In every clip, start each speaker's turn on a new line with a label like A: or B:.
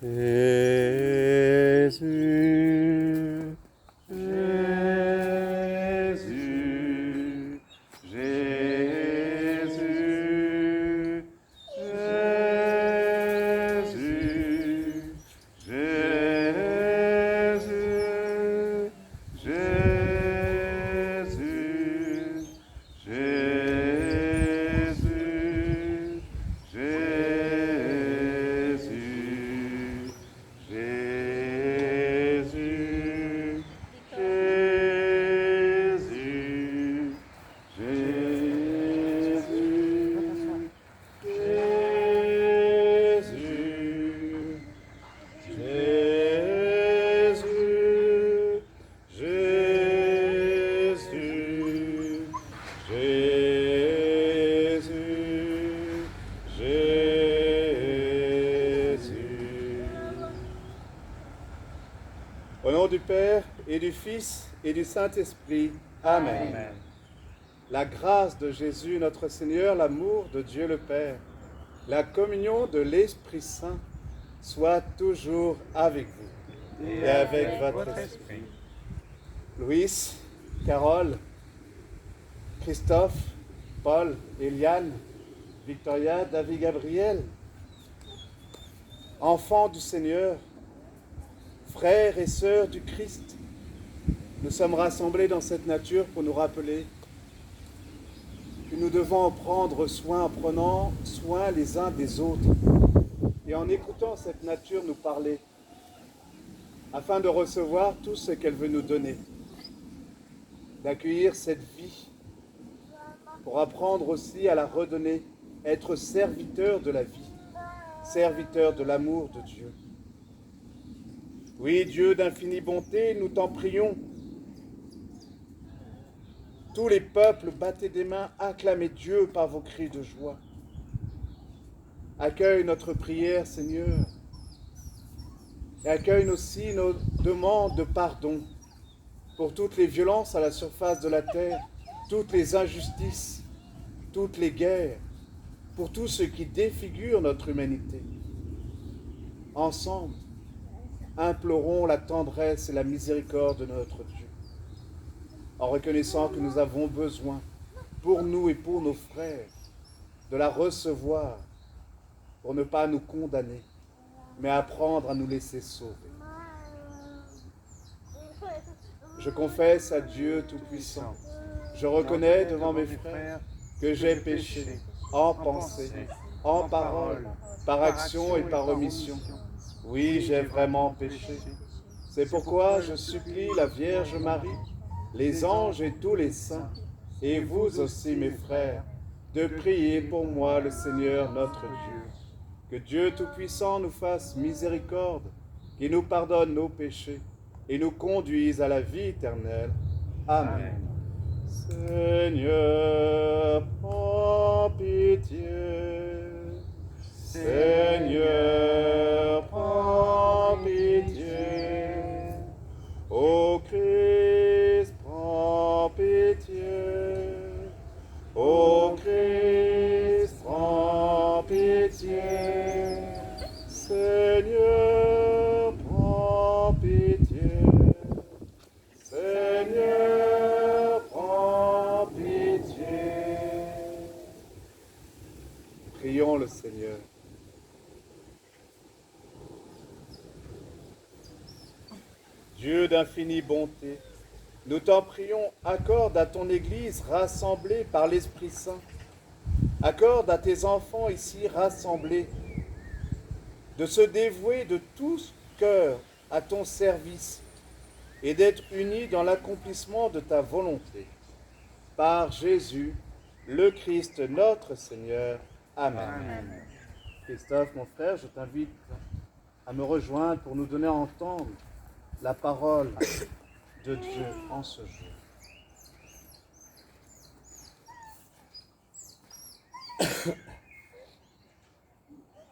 A: Jésus, Jésus, Jésus, Jésus, Jésus, Jésus, Jésus, Jésus, Jésus, Jésus, Jésus, Jésus, Jésus, Jésus, Jésus, Jésus. Au nom du Père et du Fils et du Saint-Esprit. Amen.
B: Amen.
A: La grâce de Jésus notre Seigneur, l'amour de Dieu le Père, la communion de l'Esprit Saint soit toujours avec vous et avec votre esprit. Louis, Carole, Christophe, Paul, Eliane, Victoria, David, Gabriel, enfants du Seigneur, frères et sœurs du Christ, nous sommes rassemblés dans cette nature pour nous rappeler que nous devons en prendre soin en prenant soin les uns des autres et en écoutant cette nature nous parler afin de recevoir tout ce qu'elle veut nous donner, d'accueillir cette vie pour apprendre aussi à la redonner, être serviteur de la vie, serviteur de l'amour de Dieu. Oui, Dieu d'infinie bonté, nous t'en prions. Tous les peuples, battez des mains, acclamez Dieu par vos cris de joie. Accueille notre prière, Seigneur, et accueille aussi nos demandes de pardon pour toutes les violences à la surface de la terre, toutes les injustices, toutes les guerres, pour tout ce qui défigure notre humanité. Ensemble, implorons la tendresse et la miséricorde de notre Dieu, en reconnaissant que nous avons besoin, pour nous et pour nos frères, de la recevoir, pour ne pas nous condamner, mais apprendre à nous laisser sauver. Je confesse à Dieu Tout-Puissant, je reconnais devant mes frères que j'ai péché en pensée, en parole, par action et par omission. Oui, j'ai vraiment péché. C'est pourquoi je supplie la Vierge Marie, les anges et tous les saints, et vous aussi mes frères, de prier pour moi le Seigneur notre Dieu. Que Dieu Tout-Puissant nous fasse miséricorde, qu'il nous pardonne nos péchés et nous conduise à la vie éternelle. Amen. Seigneur, prends pitié. Seigneur, prends pitié. Ô Christ, prends pitié. Ô Christ, prends pitié. Seigneur, prends pitié. Seigneur, prends pitié. Prions le Seigneur. Dieu d'infinie bonté, nous t'en prions, accorde à ton Église rassemblée par l'Esprit Saint, accorde à tes enfants ici rassemblés de se dévouer de tout cœur à ton service et d'être unis dans l'accomplissement de ta volonté. Par Jésus, le Christ notre Seigneur. Amen. Amen. Christophe, mon frère, je t'invite à me rejoindre pour nous donner à entendre la parole de Dieu en ce jour.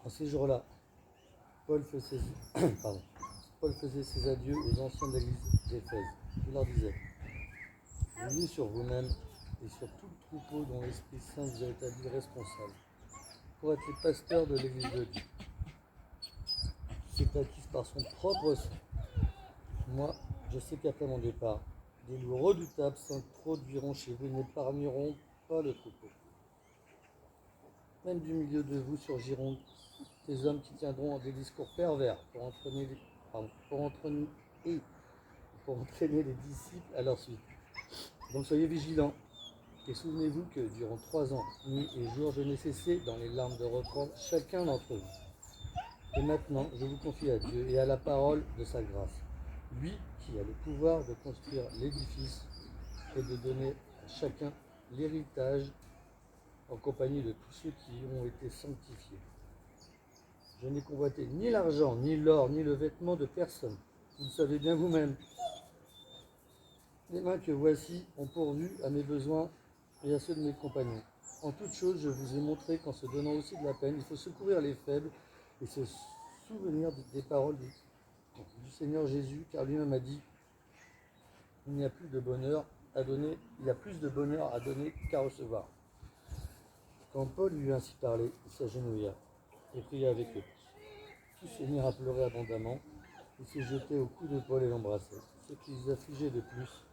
C: En ces jours-là, Paul faisait ses adieux aux anciens de l'église d'Éphèse. Il leur disait : veillez sur vous-même et sur tout le troupeau dont l'Esprit Saint vous a établi responsable, pour être les pasteurs de l'église de Dieu. s'est acquise par son propre sang. Moi, je sais qu'après mon départ, des loups redoutables s'introduiront chez vous et n'épargneront pas le troupeau. Même du milieu de vous surgiront des hommes qui tiendront des discours pervers pour entraîner les disciples à leur suite. Donc soyez vigilants et souvenez-vous que durant 3 ans, nuit et jour, je n'ai cessé dans les larmes de reprendre chacun d'entre vous. Et maintenant, je vous confie à Dieu et à la parole de sa grâce. Lui qui a le pouvoir de construire l'édifice et de donner à chacun l'héritage en compagnie de tous ceux qui ont été sanctifiés. Je n'ai convoité ni l'argent, ni l'or, ni le vêtement de personne. Vous le savez bien vous-même. Les mains que voici ont pourvu à mes besoins et à ceux de mes compagnons. En toute chose, je vous ai montré qu'en se donnant aussi de la peine, il faut secourir les faibles et se souvenir des paroles du Seigneur Jésus, car lui-même a dit, il y a plus de bonheur à donner qu'à recevoir. Quand Paul lui eut ainsi parlé, il s'agenouilla et pria avec eux. Tous se mirent à pleurer abondamment. Il se jetait au cou de Paul et l'embrassait. Ce qui les affligeait de plus,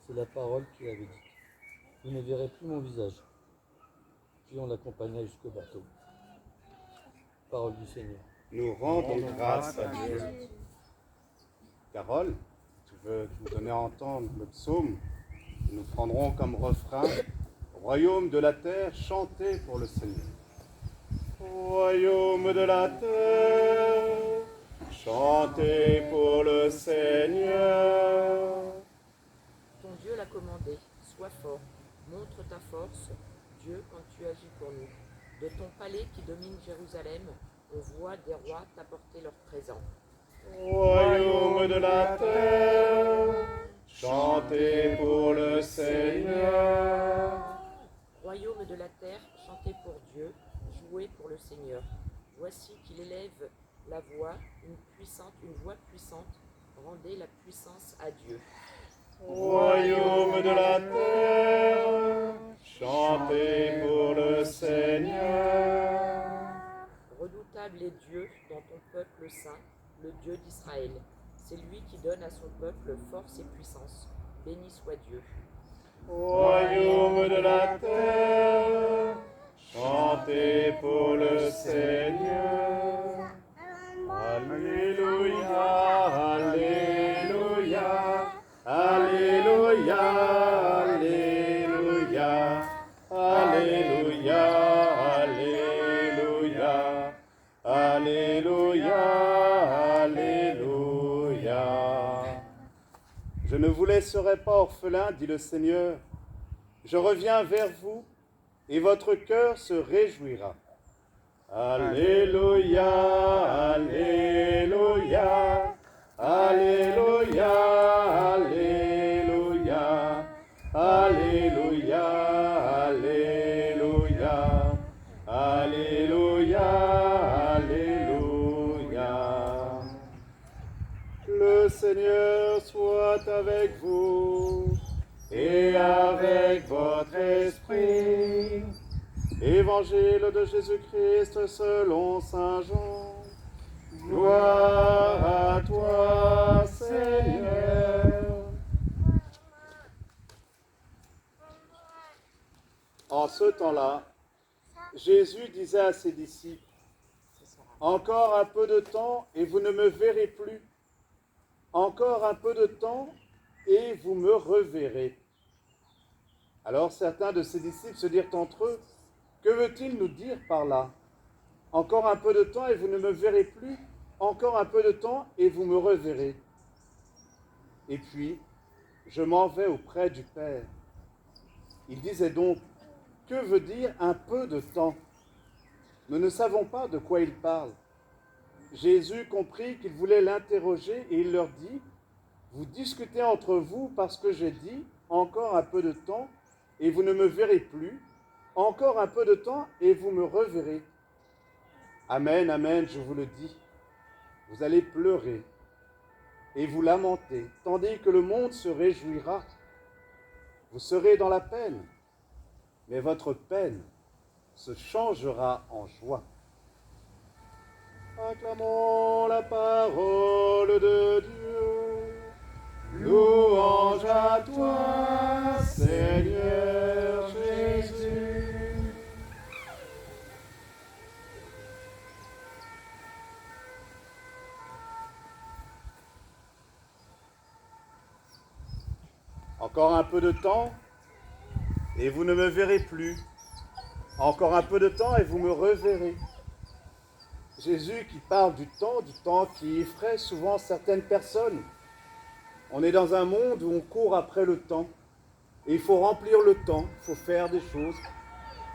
C: c'est la parole qu'il avait dite. Vous ne verrez plus mon visage. Puis on l'accompagna jusqu'au bateau. Parole du Seigneur.
A: Nous rendons grâce à Dieu. Carole, tu veux nous donner à entendre le psaume que nous prendrons comme refrain. Royaume de la terre, chantez pour le Seigneur. Royaume de la terre, chantez pour le Seigneur.
B: Ton Dieu l'a commandé, sois fort, montre ta force, Dieu, quand tu agis pour nous. De ton palais qui domine Jérusalem, on voit des rois t'apporter leurs présents.
A: Royaume de la terre, chantez pour le Seigneur.
B: Royaume de la terre, chantez pour Dieu, jouez pour le Seigneur. Voici qu'il élève la voix, une voix puissante, rendez la puissance à Dieu.
A: Royaume de la terre, chantez pour le Seigneur.
B: Redoutable est Dieu dans ton peuple saint, le Dieu d'Israël. C'est lui qui donne à son peuple force et puissance. Béni soit Dieu.
A: Royaume de la terre, chantez pour le Seigneur. Alléluia, Alléluia, Alléluia, Alléluia, Alléluia, Alléluia, Alléluia, Alléluia. Je ne vous laisserai pas orphelin, dit le Seigneur. Je reviens vers vous et votre cœur se réjouira. Alléluia, Alléluia, Alléluia, Alléluia, Alléluia, Alléluia, Alléluia, Alléluia. Le Seigneur soit avec vous et avec votre esprit. Évangile de Jésus-Christ selon saint Jean. Gloire à toi, Seigneur. En ce temps-là, Jésus disait à ses disciples, « Encore un peu de temps et vous ne me verrez plus. Encore un peu de temps et vous me reverrez. » Alors certains de ses disciples se dirent entre eux, « Que veut-il nous dire par là? Encore un peu de temps et vous ne me verrez plus. Encore un peu de temps et vous me reverrez. Et puis, je m'en vais auprès du Père. » Il disait donc, que veut dire un peu de temps? Nous ne savons pas de quoi il parle. Jésus comprit qu'il voulait l'interroger et il leur dit, vous discutez entre vous parce que j'ai dit, encore un peu de temps et vous ne me verrez plus. Encore un peu de temps et vous me reverrez. Amen, amen, je vous le dis. Vous allez pleurer et vous lamenter, tandis que le monde se réjouira. Vous serez dans la peine, mais votre peine se changera en joie. Acclamons la parole de Dieu. Louange à toi, Seigneur Jésus. Encore un peu de temps, et vous ne me verrez plus. Encore un peu de temps, et vous me reverrez. Jésus qui parle du temps qui effraie souvent certaines personnes. On est dans un monde où on court après le temps. Et il faut remplir le temps, il faut faire des choses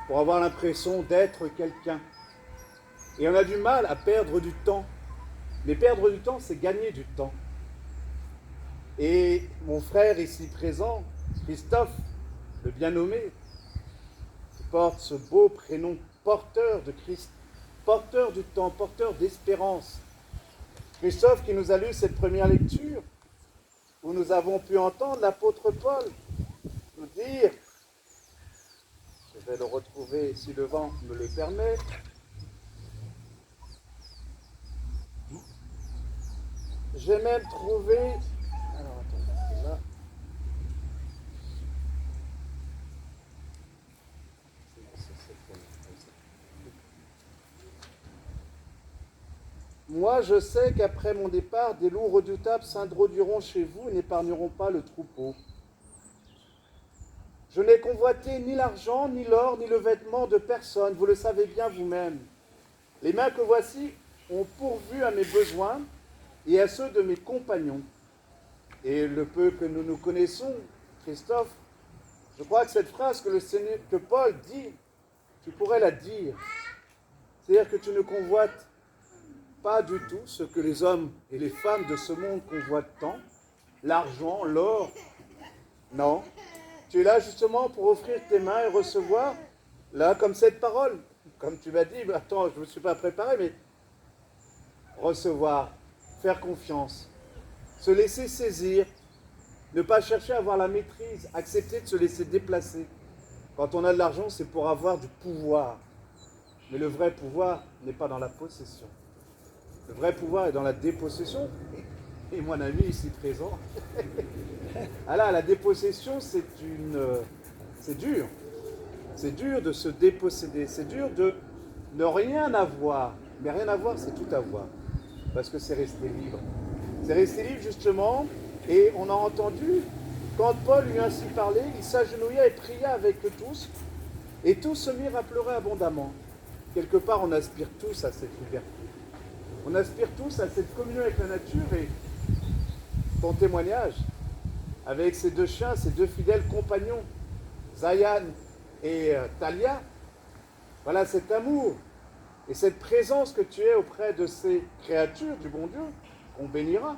A: pour avoir l'impression d'être quelqu'un. Et on a du mal à perdre du temps. Mais perdre du temps, c'est gagner du temps. Et mon frère ici présent, Christophe, le bien nommé, qui porte ce beau prénom, porteur de Christ, porteur du temps, porteur d'espérance. Christophe qui nous a lu cette première lecture, où nous avons pu entendre l'apôtre Paul nous dire, je vais le retrouver si le vent me le permet, j'ai même trouvé, alors attends, c'est là, moi, je sais qu'après mon départ, des loups redoutables s'introduiront chez vous et n'épargneront pas le troupeau. Je n'ai convoité ni l'argent, ni l'or, ni le vêtement de personne, vous le savez bien vous-même. Les mains que voici ont pourvu à mes besoins et à ceux de mes compagnons. Et le peu que nous nous connaissons, Christophe, je crois que cette phrase que Paul dit, tu pourrais la dire. C'est-à-dire que tu ne convoites pas du tout ce que les hommes et les femmes de ce monde convoitent tant, l'argent, l'or. Non, tu es là justement pour offrir tes mains et recevoir, là, comme cette parole. Comme tu m'as dit, attends, je ne me suis pas préparé, mais recevoir, faire confiance, se laisser saisir, ne pas chercher à avoir la maîtrise, accepter de se laisser déplacer. Quand on a de l'argent, c'est pour avoir du pouvoir. Mais le vrai pouvoir n'est pas dans la possession. Le vrai pouvoir est dans la dépossession. Et mon ami ici présent, alors la dépossession, c'est dur. C'est dur de se déposséder. C'est dur de ne rien avoir. Mais rien avoir, c'est tout avoir. Parce que c'est rester libre. C'est rester libre justement. Et on a entendu, quand Paul lui a ainsi parlé, il s'agenouilla et pria avec eux tous. Et tous se mirent à pleurer abondamment. Quelque part, on aspire tous à cette liberté. On aspire tous à cette communion avec la nature et ton témoignage avec ces deux chiens, ces deux fidèles compagnons, Zayan et Talia, voilà cet amour et cette présence que tu es auprès de ces créatures du bon Dieu qu'on bénira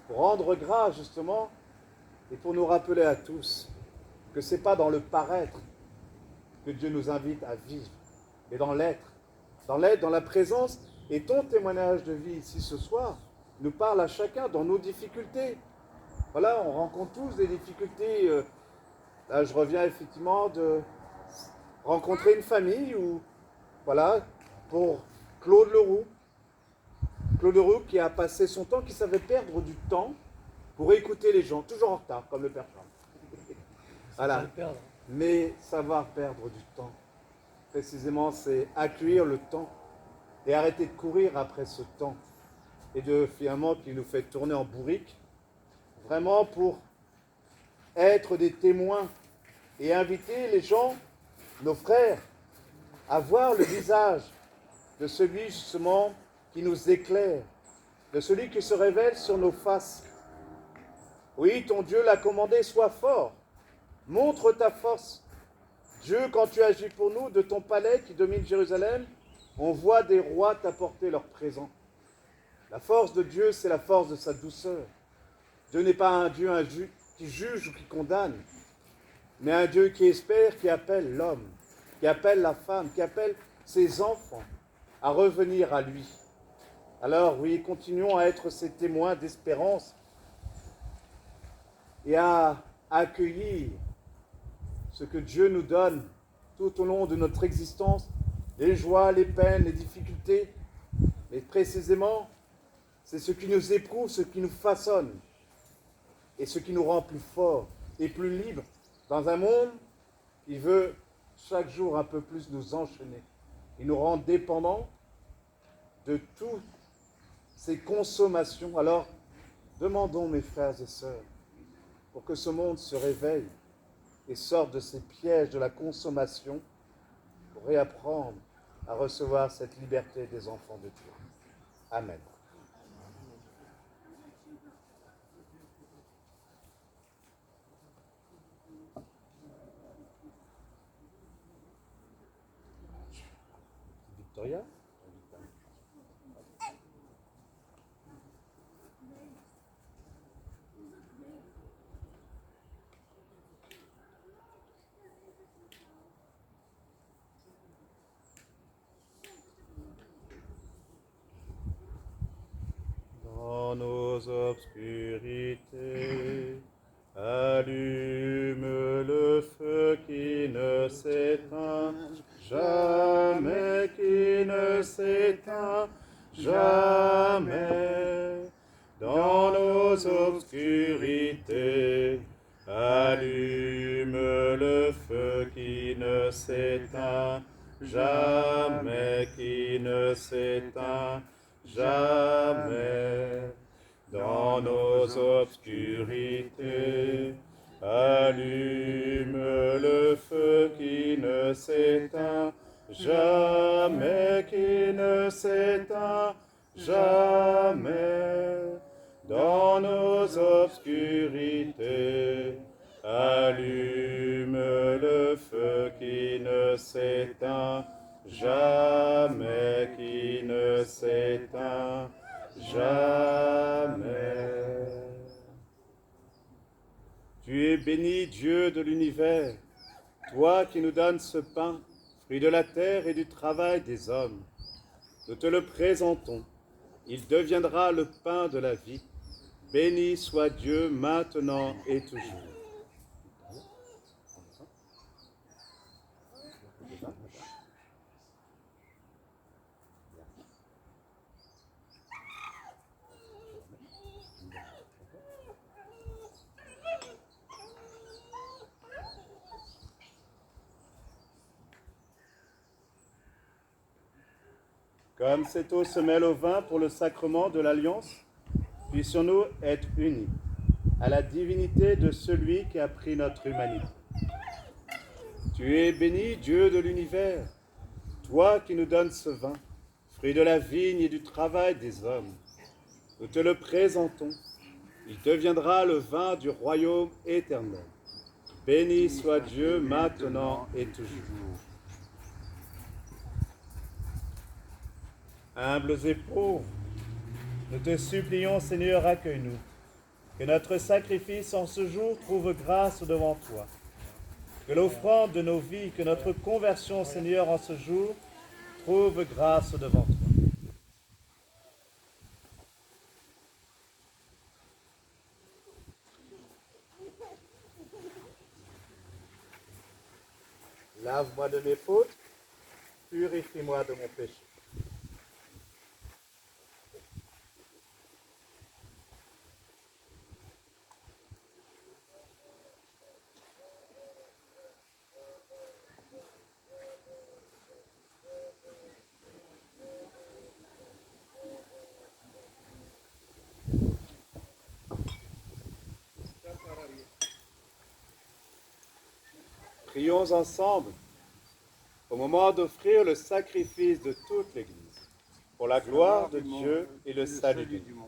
A: pour rendre grâce justement et pour nous rappeler à tous que ce n'est pas dans le paraître que Dieu nous invite à vivre, mais dans l'être, dans la présence. Et ton témoignage de vie ici ce soir nous parle à chacun dans nos difficultés. Voilà, on rencontre tous des difficultés. Là, je reviens effectivement de rencontrer une famille où, voilà, pour Claude Leroux. Claude Leroux qui a passé son temps, qui savait perdre du temps pour écouter les gens, toujours en retard, comme le Père Charles. Voilà. Mais savoir perdre du temps, précisément, c'est accueillir le temps. Et arrêter de courir après ce temps. Et de finalement qui nous fait tourner en bourrique. Vraiment pour être des témoins. Et inviter les gens, nos frères, à voir le visage de celui justement qui nous éclaire. De celui qui se révèle sur nos faces. Oui, ton Dieu l'a commandé, sois fort. Montre ta force. Dieu, quand tu agis pour nous, de ton palais qui domine Jérusalem, on voit des rois t'apporter leur présent. La force de Dieu, c'est la force de sa douceur. Dieu n'est pas un Dieu qui juge ou qui condamne, mais un Dieu qui espère, qui appelle l'homme, qui appelle la femme, qui appelle ses enfants à revenir à lui. Alors oui, continuons à être ces témoins d'espérance et à accueillir ce que Dieu nous donne tout au long de notre existence, les joies, les peines, les difficultés, mais Et précisément, c'est ce qui nous éprouve, ce qui nous façonne, et ce qui nous rend plus forts et plus libres dans un monde qui veut chaque jour un peu plus nous enchaîner. Il nous rend dépendants de toutes ces consommations. Alors, demandons, mes frères et sœurs, pour que ce monde se réveille et sorte de ces pièges de la consommation pour réapprendre à recevoir cette liberté des enfants de Dieu. Amen. Victoria? Dans nos obscurités, allume le feu qui ne s'éteint jamais, qui ne s'éteint jamais. Dans nos obscurités, allume le feu qui ne s'éteint jamais, qui ne s'éteint jamais. Dans nos obscurités, allume le feu qui ne s'éteint jamais, qui ne s'éteint jamais. Dans nos obscurités, allume le feu qui ne s'éteint jamais, qui ne s'éteint jamais. Tu es béni, Dieu de l'univers, toi qui nous donnes ce pain, fruit de la terre et du travail des hommes. Nous te le présentons, il deviendra le pain de la vie. Béni soit Dieu maintenant et toujours. Comme cette eau se mêle au vin pour le sacrement de l'alliance, puissions-nous être unis à la divinité de celui qui a pris notre humanité. Tu es béni, Dieu de l'univers, toi qui nous donnes ce vin, fruit de la vigne et du travail des hommes. Nous te le présentons, il deviendra le vin du royaume éternel. Béni soit Dieu maintenant et toujours. Humbles et pauvres, nous te supplions, Seigneur, accueille-nous. Que notre sacrifice en ce jour trouve grâce devant toi. Que l'offrande de nos vies, que notre conversion, Seigneur, en ce jour, trouve grâce devant toi. Lave-moi de mes fautes, purifie-moi de mon péché. Prions ensemble au moment d'offrir le sacrifice de toute l'Église, pour la gloire de Dieu et le salut du monde.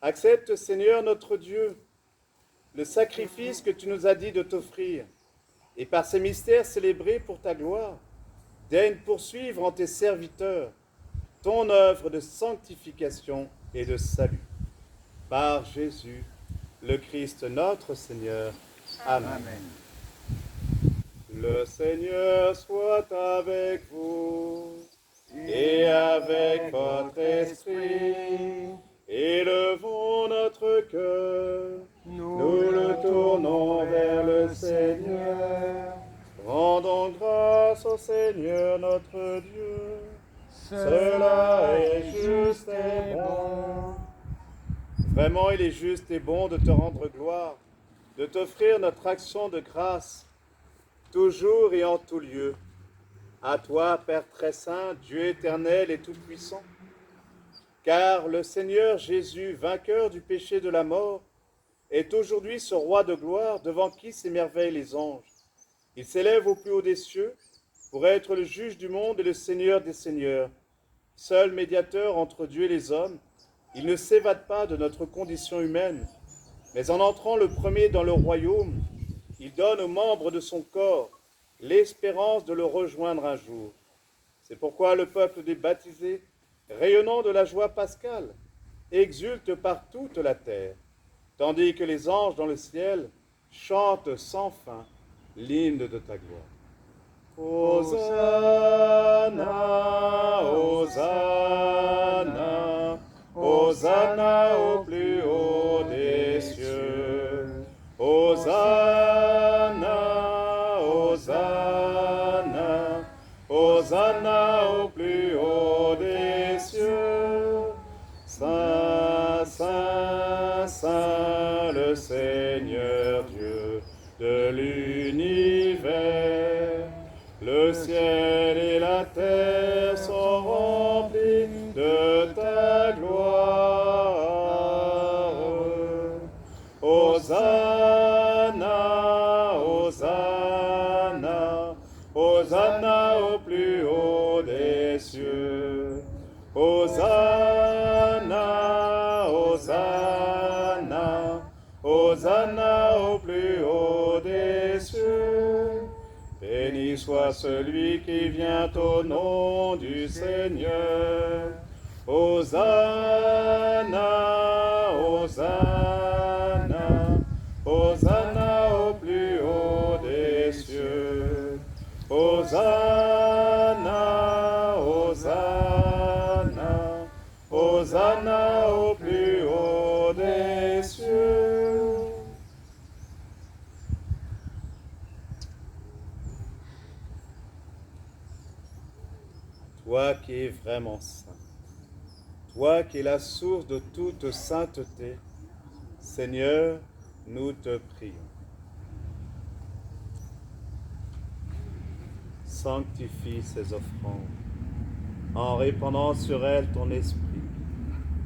A: Accepte, Seigneur notre Dieu, le sacrifice que tu nous as dit de t'offrir, et par ces mystères célébrés pour ta gloire, daigne poursuivre en tes serviteurs ton œuvre de sanctification et de salut. Par Jésus, le Christ notre Seigneur. Amen. Amen. Le Seigneur soit avec vous et avec votre esprit. Élevons notre cœur, nous le tournons vers le Seigneur. Rendons grâce au Seigneur notre Dieu. Cela est juste et bon. Vraiment, il est juste et bon de te rendre gloire, de t'offrir notre action de grâce, toujours et en tout lieu. À toi, Père très saint, Dieu éternel et tout-puissant. Car le Seigneur Jésus, vainqueur du péché de la mort, est aujourd'hui ce roi de gloire devant qui s'émerveillent les anges. Il s'élève au plus haut des cieux pour être le juge du monde et le Seigneur des seigneurs. Seul médiateur entre Dieu et les hommes, il ne s'évade pas de notre condition humaine, mais en entrant le premier dans le royaume, il donne aux membres de son corps l'espérance de le rejoindre un jour. C'est pourquoi le peuple des baptisés, rayonnant de la joie pascale, exulte par toute la terre, tandis que les anges dans le ciel chantent sans fin l'hymne de ta gloire. Hosanna, Hosanna, Hosanna au plus haut des cieux. Hosanna, Hosanna, Hosanna au plus haut des cieux. Saint, Saint, Saint, le Seigneur Dieu de l'univers. Le ciel et la terre sont remplis de ta gloire. Hosanna, Hosanna, Hosanna au plus haut des cieux. Hosanna, Hosanna, Hosanna au plus haut des cieux. Béni soit celui qui vient au nom du Seigneur. Hosanna, Hosanna, Hosanna au plus haut des cieux. Hosanna, Hosanna, Hosanna au plus haut des cieux. Toi qui es vraiment saint, toi qui es la source de toute sainteté, Seigneur, nous te prions. Sanctifie ces offrandes, en répandant sur elles ton esprit,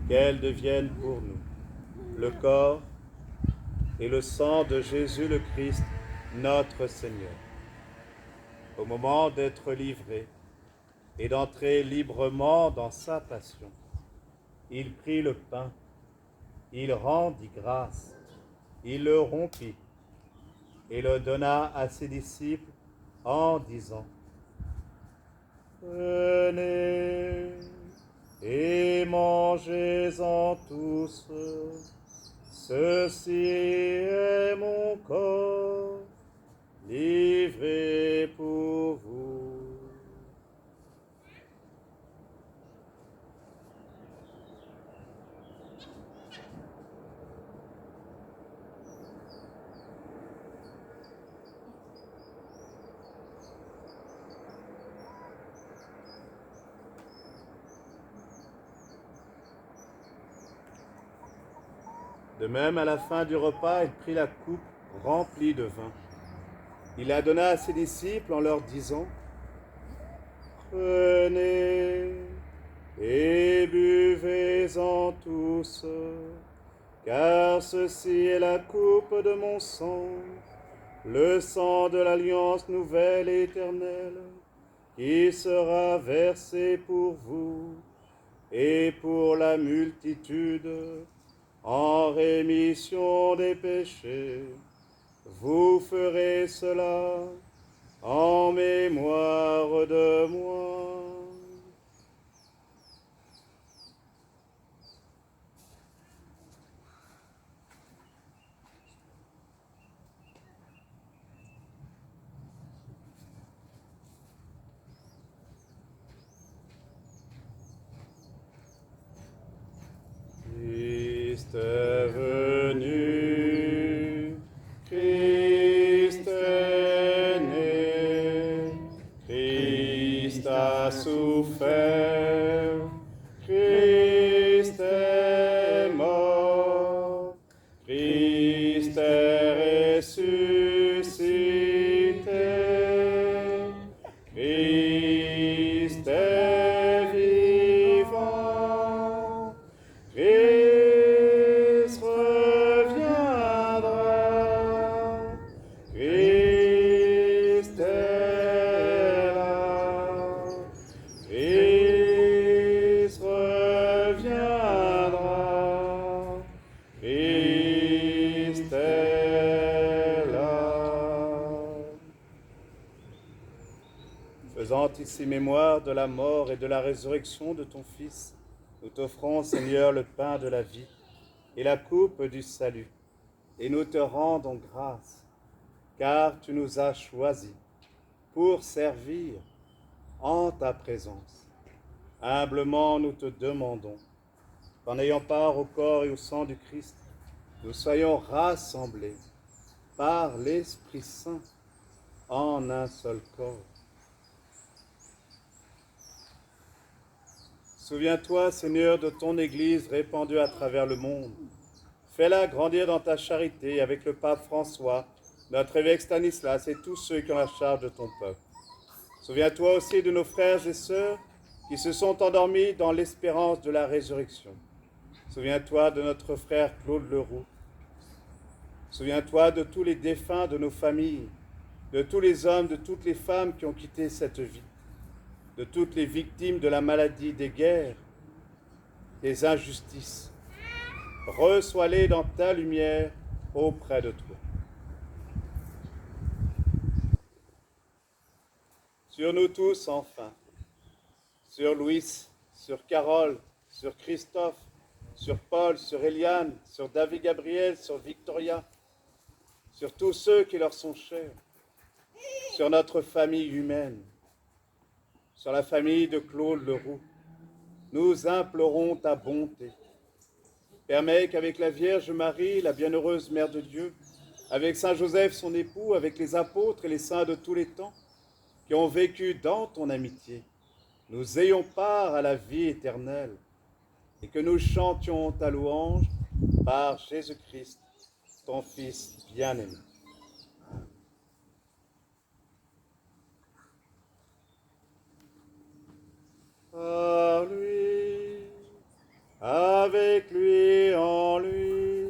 A: qu'elles deviennent pour nous le corps et le sang de Jésus le Christ, notre Seigneur. Au moment d'être livré et d'entrer librement dans sa passion, il prit le pain, il rendit grâce, il le rompit et le donna à ses disciples en disant : Prenez et mangez-en tous, ceci est mon corps livré pour vous. De même, à la fin du repas, il prit la coupe remplie de vin. Il la donna à ses disciples en leur disant : Prenez et buvez-en tous, car ceci est la coupe de mon sang, le sang de l'alliance nouvelle et éternelle, qui sera versé pour vous et pour la multitude en rémission des péchés. Vous ferez cela en mémoire de moi. Christ est venu, Christ est né, Christ Christ a souffert, Christ est mort, Christ est ressuscité, Christ est vivant, Christ reviendra, Christ est là, Christ reviendra, Christ est là. Faisant ici mémoire de la mort et de la résurrection de ton Fils, nous t'offrons, Seigneur, le pain de la vie et la coupe du salut, et nous te rendons grâce, car tu nous as choisis pour servir en ta présence. Humblement, nous te demandons qu'en ayant part au corps et au sang du Christ, nous soyons rassemblés par l'Esprit Saint en un seul corps. Souviens-toi, Seigneur, de ton Église répandue à travers le monde. Fais-la grandir dans ta charité avec le pape François, notre évêque Stanislas et tous ceux qui ont la charge de ton peuple. Souviens-toi aussi de nos frères et sœurs qui se sont endormis dans l'espérance de la résurrection. Souviens-toi de notre frère Claude Leroux. Souviens-toi de tous les défunts de nos familles, de tous les hommes, de toutes les femmes qui ont quitté cette vie, de toutes les victimes de la maladie, des guerres, des injustices. Reçois-les dans ta lumière auprès de toi. Sur nous tous, enfin, sur Louis, sur Carole, sur Christophe, sur Paul, sur Eliane, sur David Gabriel, sur Victoria, sur tous ceux qui leur sont chers, sur notre famille humaine, sur la famille de Claude Leroux, nous implorons ta bonté. Permets qu'avec la Vierge Marie, la bienheureuse Mère de Dieu, avec Saint Joseph, son époux, avec les apôtres et les saints de tous les temps, qui ont vécu dans ton amitié, nous ayons part à la vie éternelle et que nous chantions ta louange par Jésus-Christ, ton Fils bien-aimé. Par lui, avec lui, en lui,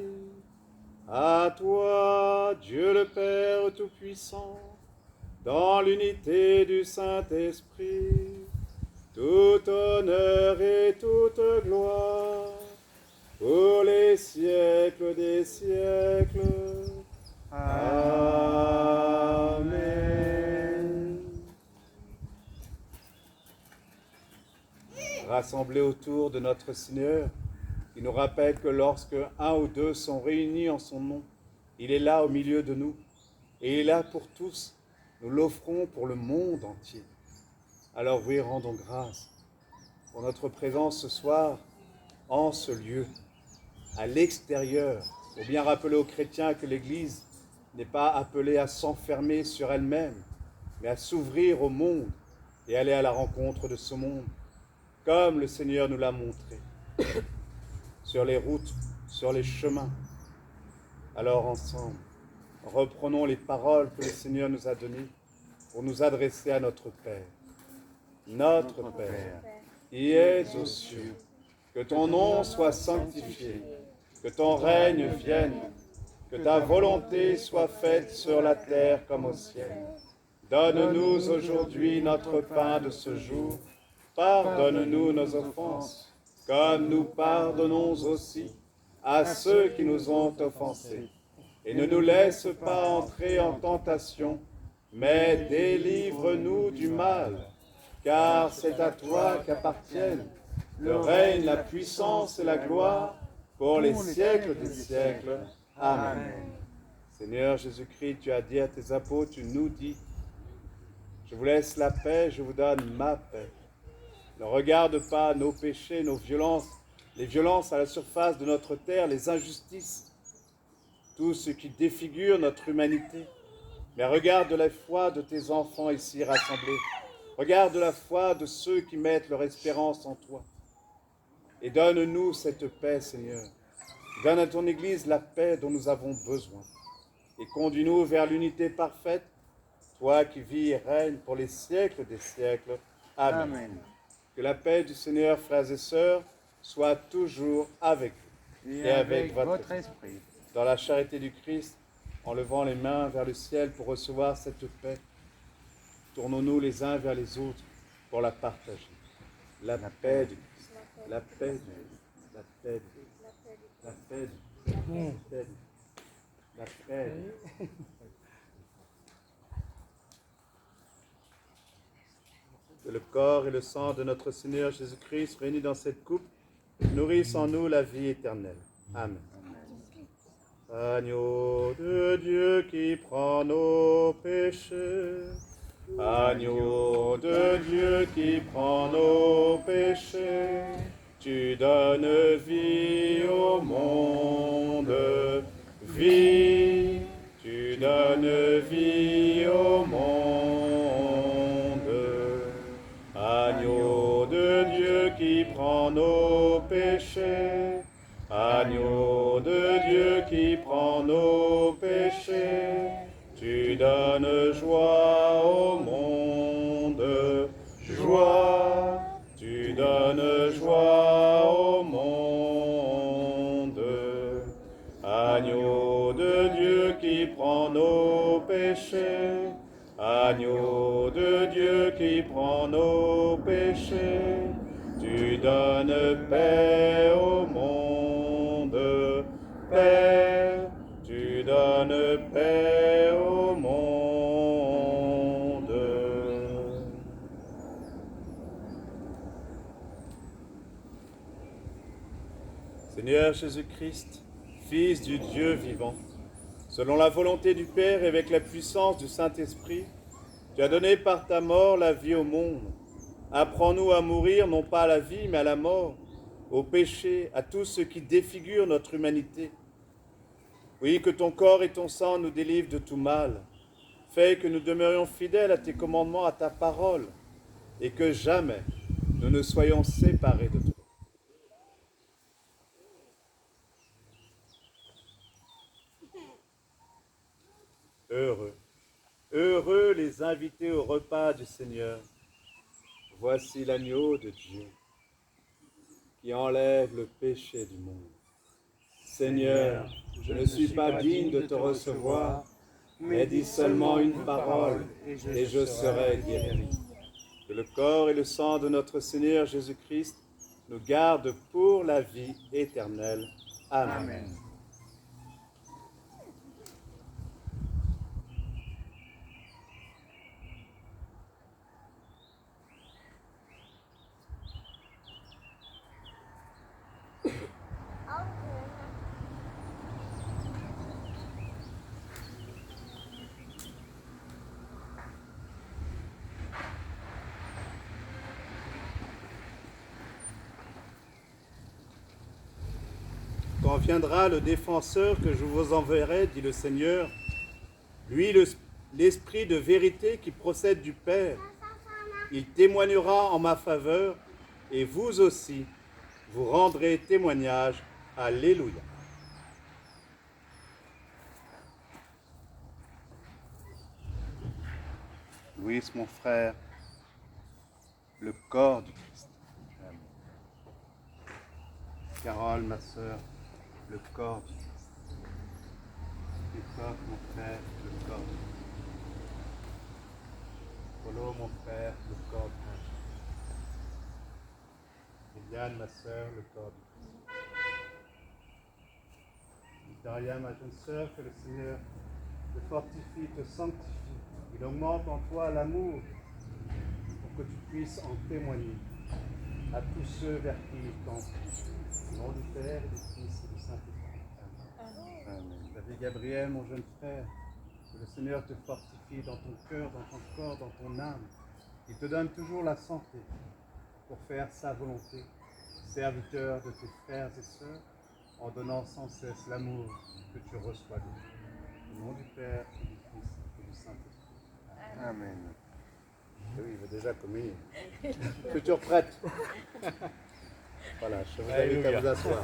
A: à toi, Dieu le Père Tout-Puissant, dans l'unité du Saint-Esprit, tout honneur et toute gloire, pour les siècles des siècles. Amen. Rassemblés autour de notre Seigneur, il nous rappelle que lorsque un ou deux sont réunis en son nom, il est là au milieu de nous, et il est là pour tous. Nous l'offrons pour le monde entier. Alors oui, rendons grâce pour notre présence ce soir en ce lieu, à l'extérieur, pour bien rappeler aux chrétiens que l'Église n'est pas appelée à s'enfermer sur elle-même, mais à s'ouvrir au monde et aller à la rencontre de ce monde, comme le Seigneur nous l'a montré, sur les routes, sur les chemins. Alors ensemble, reprenons les paroles que le Seigneur nous a données pour nous adresser à notre Père. Notre Père, qui es aux cieux, que ton nom soit sanctifié, que ton règne vienne, que ta volonté soit faite sur la terre comme au ciel. Donne-nous aujourd'hui notre pain de ce jour. Pardonne-nous nos offenses, comme nous pardonnons aussi à ceux qui nous ont offensés. Et ne nous laisse pas entrer en tentation, mais délivre-nous du mal, car c'est à toi qu'appartiennent le règne, la puissance et la gloire pour les siècles des siècles. Amen. Seigneur Jésus-Christ, tu as dit à tes apôtres, tu nous dis, je vous laisse la paix, je vous donne ma paix. Ne regarde pas nos péchés, nos violences, les violences à la surface de notre terre, les injustices, tout ce qui défigure notre humanité. Mais regarde la foi de tes enfants ici rassemblés Regarde la foi de ceux qui mettent leur espérance en toi. Et donne-nous cette paix, Seigneur. Donne à ton Église la paix dont nous avons besoin. Et conduis-nous vers l'unité parfaite, toi qui vis et règnes pour les siècles des siècles. Amen.
D: Amen.
A: Que la paix du Seigneur, frères et sœurs, soit toujours avec vous
D: Et avec votre esprit.
A: Dans la charité du Christ, en levant les mains vers le ciel pour recevoir cette paix, tournons-nous les uns vers les autres pour la partager. La paix du Christ, la paix du Christ, la paix du Christ, la paix du Christ, la paix du Christ, la paix du Christ. Que le corps et le sang de notre Seigneur Jésus-Christ réunis dans cette coupe nourrissent en nous la vie éternelle. Amen. Agneau de Dieu qui prend nos péchés, agneau de Dieu qui prend nos péchés, tu donnes vie au monde, vie, tu donnes vie au monde. Agneau de Dieu qui prend nos péchés, agneau de Dieu qui prend nos péchés, tu donnes joie au monde, joie, tu donnes joie au monde. Agneau de Dieu qui prend nos péchés, agneau de Dieu qui prend nos péchés, tu donnes paix au monde, paix, tu donnes paix au monde. Seigneur Jésus-Christ, Fils du Dieu vivant, selon la volonté du Père et avec la puissance du Saint-Esprit, tu as donné par ta mort la vie au monde. Apprends-nous à mourir, non pas à la vie, mais à la mort, au péché, à tout ce qui défigure notre humanité. Oui, que ton corps et ton sang nous délivrent de tout mal. Fais que nous demeurions fidèles à tes commandements, à ta parole, et que jamais nous ne soyons séparés de toi. Heureux, heureux les invités au repas du Seigneur. Voici l'agneau de Dieu qui enlève le péché du monde. Seigneur, je ne suis pas digne de te recevoir, mais dis seulement une parole et je serai guéri. Que le corps et le sang de notre Seigneur Jésus-Christ nous gardent pour la vie éternelle. Amen.
D: Amen.
A: Quand viendra le défenseur que je vous enverrai, dit le Seigneur, lui l'esprit de vérité qui procède du Père, il témoignera en ma faveur, et vous aussi, vous rendrez témoignage. Alléluia. Louis, mon frère, le corps du Christ. Amen. Carole, ma sœur, le corps du Christ. Christophe, mon frère, le corps du Christ. Polo, mon frère, le corps du Christ. Liliane, ma sœur, le corps du Christ. Victoria, ma jeune sœur, que le Seigneur te fortifie, te sanctifie. Il augmente en toi l'amour pour que tu puisses en témoigner à tous ceux vers qui il tend. Au nom du Père, et du Fils et du Saint-Esprit. Amen. Amen. David Gabriel, mon jeune frère, que le Seigneur te fortifie dans ton cœur, dans ton corps, dans ton âme. Il te donne toujours la santé pour faire sa volonté, serviteur de tes frères et sœurs, en donnant sans cesse l'amour que tu reçois d'eux. Au nom du Père, et du Fils et du Saint-Esprit.
D: Amen.
A: Oui, il veut déjà communier. Future prête. Voilà, je vous invite à vous asseoir.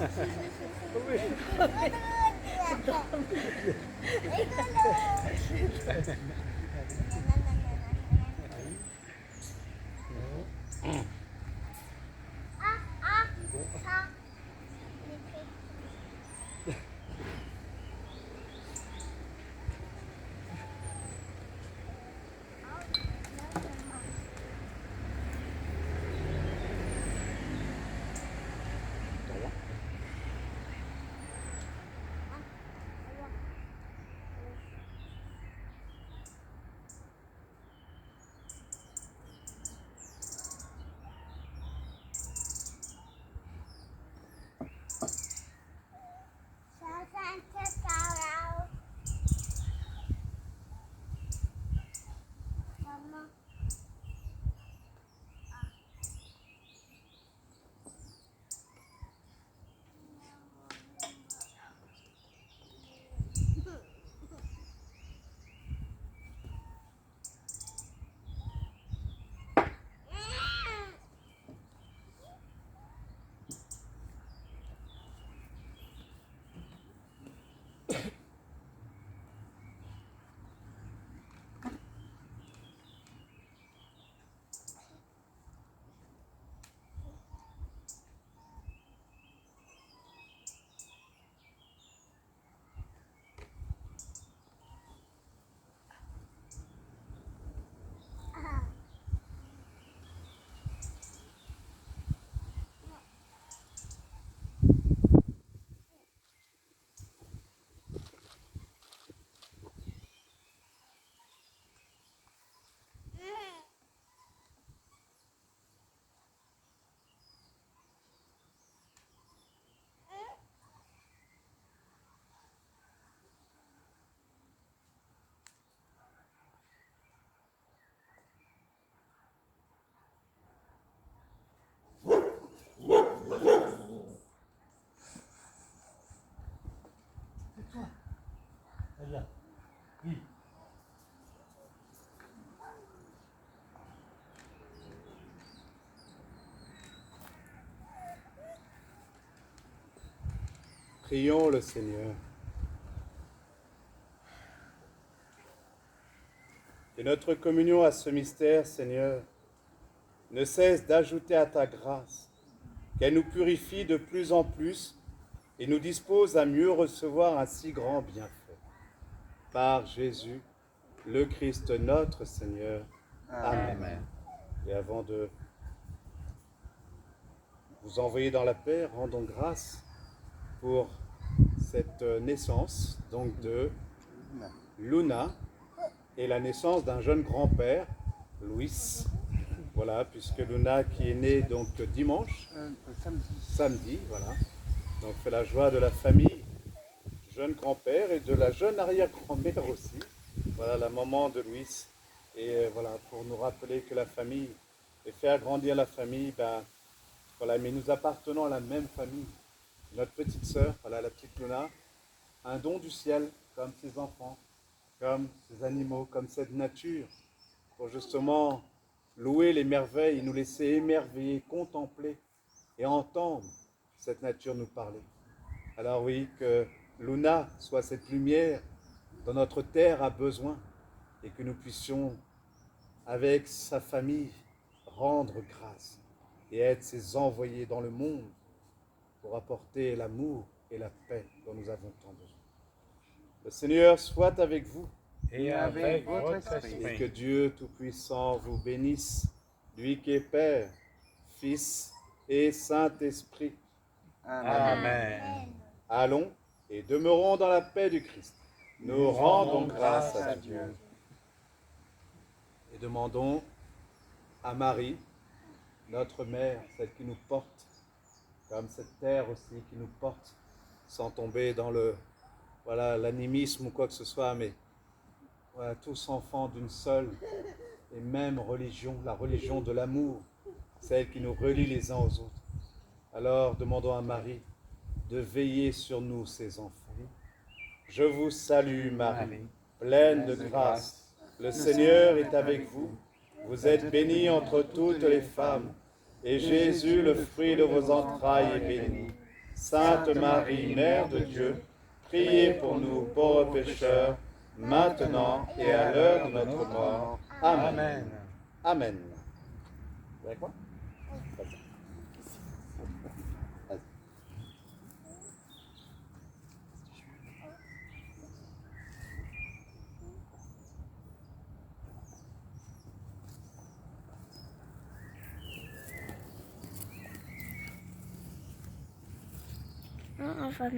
A: Prions le Seigneur. Que notre communion à ce mystère, Seigneur, ne cesse d'ajouter à ta grâce, qu'elle nous purifie de plus en plus et nous dispose à mieux recevoir un si grand bienfait. Par Jésus, le Christ notre Seigneur. Amen. Amen. Et avant de vous envoyer dans la paix, rendons grâce pour cette naissance, donc de Luna, et la naissance d'un jeune grand-père, Luis. Voilà, puisque Luna qui est née donc dimanche, samedi, voilà. Donc c'est la joie de la famille, du jeune grand-père et de la jeune arrière-grand-mère aussi. Voilà, la maman de Luis. Et voilà, pour nous rappeler que la famille, et faire grandir la famille, ben, voilà, mais nous appartenons à la même famille. Notre petite sœur, voilà, la petite Luna, un don du ciel, comme ses enfants, comme ces animaux, comme cette nature, pour justement louer les merveilles et nous laisser émerveiller, contempler et entendre cette nature nous parler. Alors oui, que Luna soit cette lumière dont notre terre a besoin et que nous puissions, avec sa famille, rendre grâce et être ses envoyés dans le monde pour apporter l'amour et la paix dont nous avons tant besoin. Le Seigneur soit avec vous.
D: Et avec votre esprit.
A: Et que Dieu Tout-Puissant vous bénisse, lui qui est Père, Fils et Saint-Esprit.
D: Amen.
A: Allons et demeurons dans la paix du Christ. Nous rendons grâce à Dieu. Et demandons à Marie, notre mère, celle qui nous porte, comme cette terre aussi qui nous porte, sans tomber dans l'animisme ou quoi que ce soit, mais voilà, tous enfants d'une seule et même religion, la religion de l'amour, celle qui nous relie les uns aux autres. Alors demandons à Marie de veiller sur nous, ses enfants. Je vous salue Marie, pleine de grâce, le Seigneur est avec vous. Vous êtes bénie entre toutes les femmes, et Jésus, le fruit de vos entrailles, est béni. Sainte Marie, Mère de Dieu, priez pour nous pauvres pécheurs, maintenant et à l'heure de notre mort. Amen.
D: Amen.
A: Amen. Vous avec moi? Vas-y.
E: Enfin,